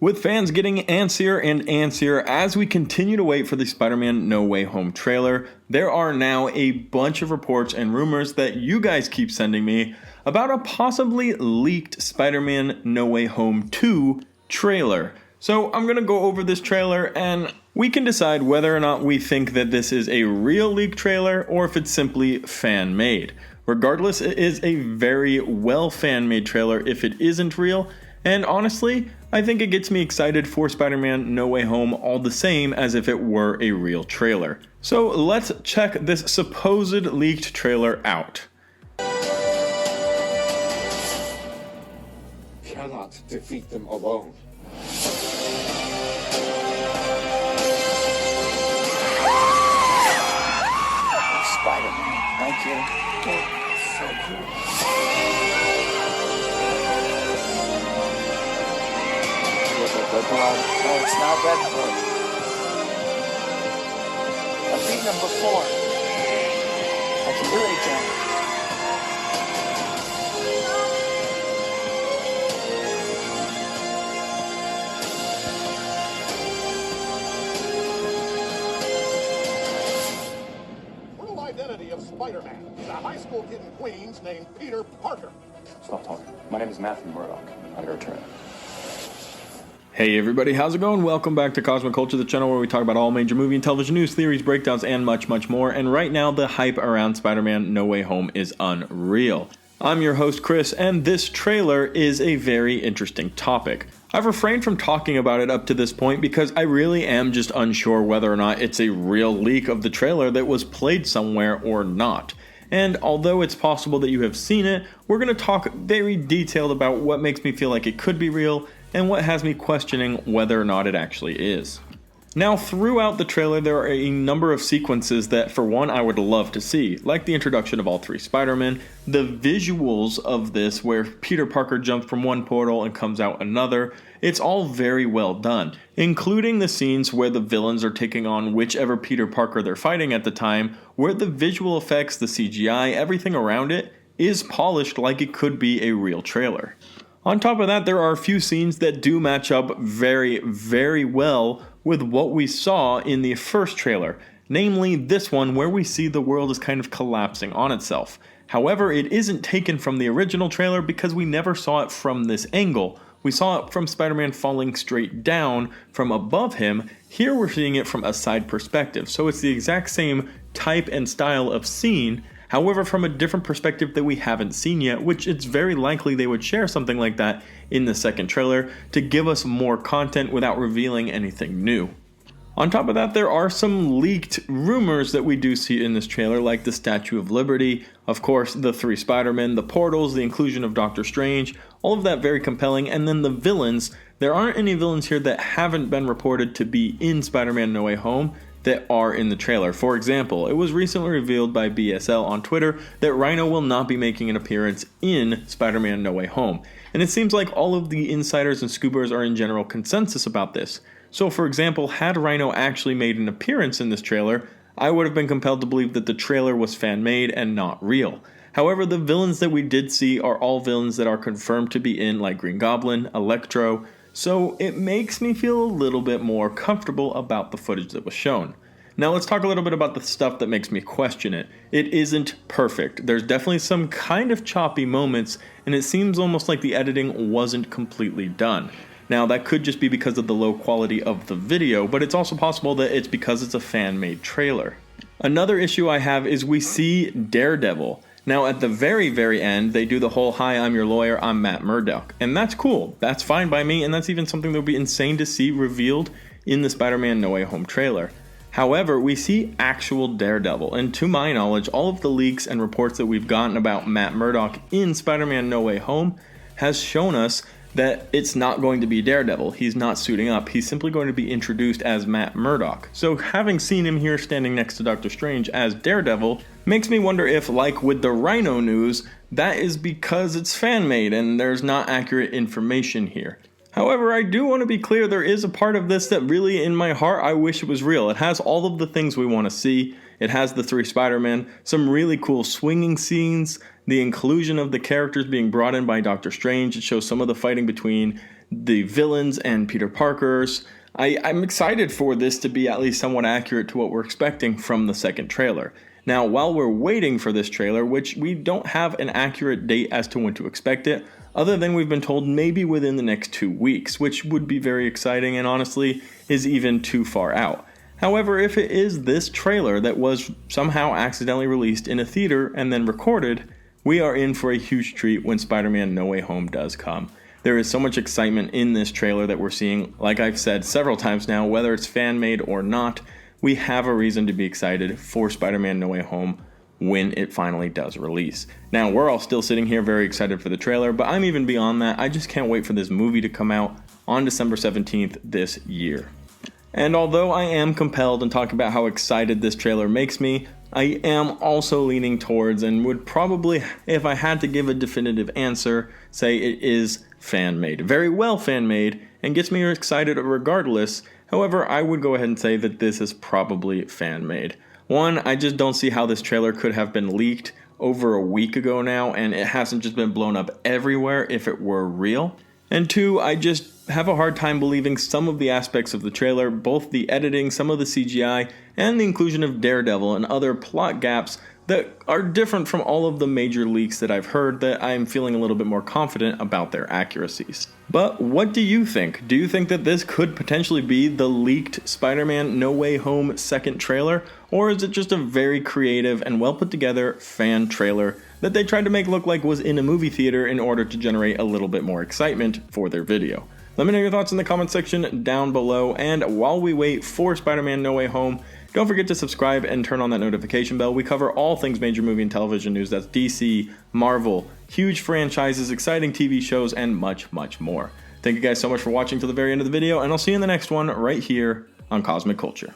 With fans getting antsier and antsier as we continue to wait for the Spider-Man No Way Home trailer, there are now a bunch of reports and rumors that you guys keep sending me about a possibly leaked Spider-Man No Way Home 2 trailer. So I'm going to go over this trailer and we can decide whether or not we think that this is a real leaked trailer or if it's simply fan-made. Regardless, it is a very well fan-made trailer if it isn't real, and honestly, I think it gets me excited for Spider-Man No Way Home all the same as if it were a real trailer. So let's check this supposed leaked trailer out. Cannot defeat them alone. Spider-Man, thank you. So cool. The blood. No, it's not red blood. I've beaten him before. I can do it again. Real identity of Spider-Man. He's a high school kid in Queens named Peter Parker. Stop talking. My name is Matthew Murdoch. I'm your attorney. Hey everybody, how's it going? Welcome back to Cosmic Culture, the channel where we talk about all major movie and television news, theories, breakdowns, and much, much more. And right now, the hype around Spider-Man No Way Home is unreal. I'm your host, Chris, and this trailer is a very interesting topic. I've refrained from talking about it up to this point because I really am just unsure whether or not it's a real leak of the trailer that was played somewhere or not. And although it's possible that you have seen it, we're going to talk very detailed about what makes me feel like it could be real and what has me questioning whether or not it actually is. Now, throughout the trailer, there are a number of sequences that, for one, I would love to see, like the introduction of all three Spider-Men, the visuals of this where Peter Parker jumps from one portal and comes out another. It's all very well done, including the scenes where the villains are taking on whichever Peter Parker they're fighting at the time, where the visual effects, the CGI, everything around it is polished like it could be a real trailer. On top of that, there are a few scenes that do match up very, very well with what we saw in the first trailer, namely this one where we see the world is kind of collapsing on itself. However, it isn't taken from the original trailer because we never saw it from this angle. We saw it from Spider-Man falling straight down from above him. Here we're seeing it from a side perspective, so it's the exact same type and style of scene, however from a different perspective that we haven't seen yet, which it's very likely they would share something like that in the second trailer to give us more content without revealing anything new. On top of that, there are some leaked rumors that we do see in this trailer, like the Statue of Liberty, of course the three Spider-Men, the portals, the inclusion of Doctor Strange, all of that very compelling, and then the villains. There aren't any villains here that haven't been reported to be in Spider-Man No Way Home that are in the trailer. For example, it was recently revealed by BSL on Twitter that Rhino will not be making an appearance in Spider-Man No Way Home. And it seems like all of the insiders and scoopers are in general consensus about this. So for example, had Rhino actually made an appearance in this trailer, I would have been compelled to believe that the trailer was fan-made and not real. However, the villains that we did see are all villains that are confirmed to be in, like Green Goblin, Electro, so it makes me feel a little bit more comfortable about the footage that was shown. Now let's talk a little bit about the stuff that makes me question it. It isn't perfect. There's definitely some kind of choppy moments, and it seems almost like the editing wasn't completely done. Now that could just be because of the low quality of the video, but it's also possible that it's because it's a fan-made trailer. Another issue I have is we see Daredevil. Now at the very, very end, they do the whole, "Hi, I'm your lawyer, I'm Matt Murdock." And that's cool. That's fine by me, and that's even something that would be insane to see revealed in the Spider-Man No Way Home trailer. However, we see actual Daredevil, and to my knowledge, all of the leaks and reports that we've gotten about Matt Murdock in Spider-Man No Way Home has shown us that it's not going to be Daredevil. He's not suiting up. He's simply going to be introduced as Matt Murdock. So having seen him here standing next to Doctor Strange as Daredevil makes me wonder if, like with the Rhino news, that is because it's fan-made and there's not accurate information here. However, I do want to be clear, there is a part of this that really, in my heart, I wish it was real. It has all of the things we want to see. It has the three Spider-Men, some really cool swinging scenes, the inclusion of the characters being brought in by Doctor Strange. It shows some of the fighting between the villains and Peter Parker's. I'm excited for this to be at least somewhat accurate to what we're expecting from the second trailer. Now, while we're waiting for this trailer, which we don't have an accurate date as to when to expect it, other than we've been told maybe within the next 2 weeks, which would be very exciting and honestly is even too far out. However, if it is this trailer that was somehow accidentally released in a theater and then recorded, we are in for a huge treat when Spider-Man No Way Home does come. There is so much excitement in this trailer that we're seeing. Like I've said several times now, whether it's fan-made or not, we have a reason to be excited for Spider-Man No Way Home when it finally does release. Now, we're all still sitting here very excited for the trailer, but I'm even beyond that. I just can't wait for this movie to come out on December 17th this year. And although I am compelled and talk about how excited this trailer makes me, I am also leaning towards and would probably, if I had to give a definitive answer, say it is fan-made. Very well fan-made, and gets me excited regardless. However, I would go ahead and say that this is probably fan-made. One, I just don't see how this trailer could have been leaked over a week ago now, and it hasn't just been blown up everywhere if it were real. And two, I just have a hard time believing some of the aspects of the trailer, both the editing, some of the CGI, and the inclusion of Daredevil and other plot gaps that are different from all of the major leaks that I've heard, that I'm feeling a little bit more confident about their accuracies. But what do you think? Do you think that this could potentially be the leaked Spider-Man No Way Home second trailer? Or is it just a very creative and well put together fan trailer that they tried to make look like was in a movie theater in order to generate a little bit more excitement for their video? Let me know your thoughts in the comment section down below, and while we wait for Spider-Man No Way Home, don't forget to subscribe and turn on that notification bell. We cover all things major movie and television news. That's DC, Marvel, huge franchises, exciting TV shows, and much, much more. Thank you guys so much for watching till the very end of the video, and I'll see you in the next one right here on Cosmic Culture.